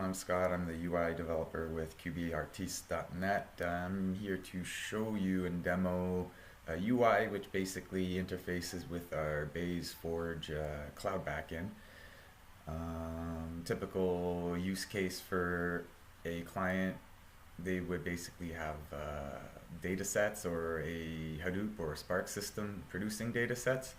I'm Scott. I'm the UI developer with QB Artiste.net. I'm here to show you and demo a UI which basically interfaces with our Bayesforge cloud backend. Typical use case for a client, they would basically have data sets or a Hadoop or a Spark system producing data sets.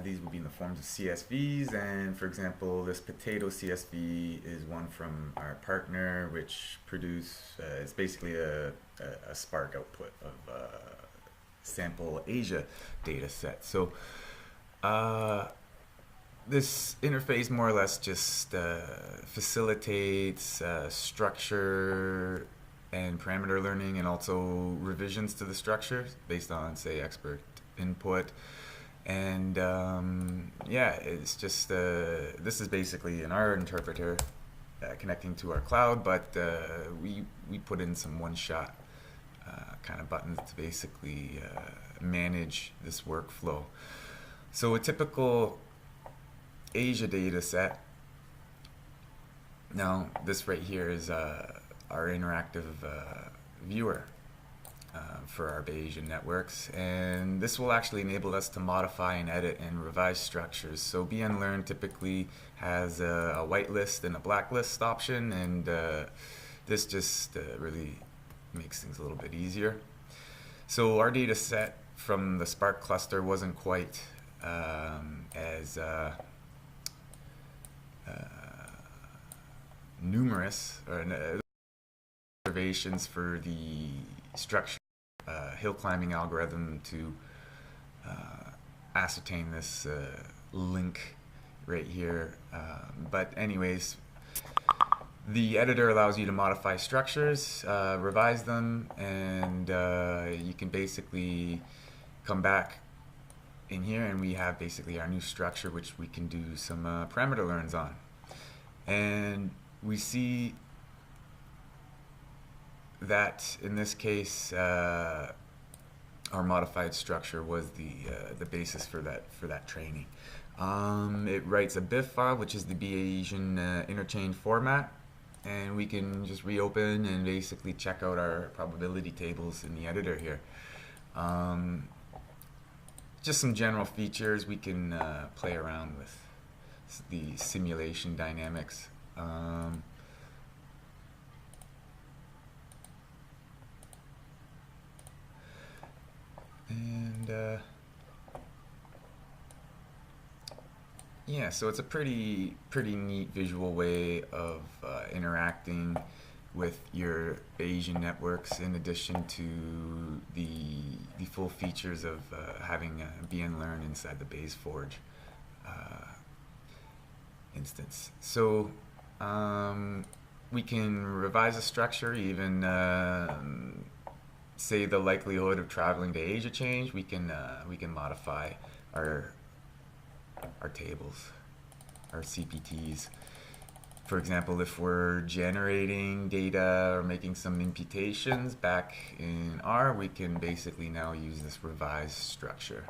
These would be in the forms of CSVs, and for example, this potato CSV is one from our partner, which it's basically a Spark output of sample Asia data set. So this interface more or less just facilitates structure and parameter learning, and also revisions to the structure based on, say, expert input. And yeah, it's just this is basically an R interpreter connecting to our cloud, but we put in some one-shot kind of buttons to basically manage this workflow. So a typical Asia data set. Now this right here is our interactive viewer for our Bayesian networks, and this will actually enable us to modify and edit and revise structures. So BNLearn typically has a whitelist and a blacklist option, and this just really makes things a little bit easier. So our data set from the Spark cluster wasn't quite as numerous or observations for the structure hill climbing algorithm to ascertain this link right here. But anyways, the editor allows you to modify structures, revise them, and you can basically come back in here and we have basically our new structure, which we can do some parameter learns on. And we see that in this case our modified structure was the basis for that training. It writes a BIF file, which is the Bayesian interchange format, and we can just reopen and basically check out our probability tables in the editor here. Just some general features. We can play around with the simulation dynamics. Yeah, so it's a pretty neat visual way of interacting with your Bayesian networks, in addition to the full features of having BNLearn inside the Bayesforge instance. So we can revise a structure, even say the likelihood of traveling to Asia change. We can modify our tables, our CPTs. For example, if we're generating data or making some imputations back in R, we can basically now use this revised structure,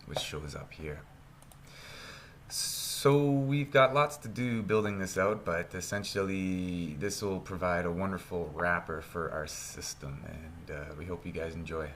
which shows up here. So we've got lots to do building this out, but essentially this will provide a wonderful wrapper for our system, and we hope you guys enjoy.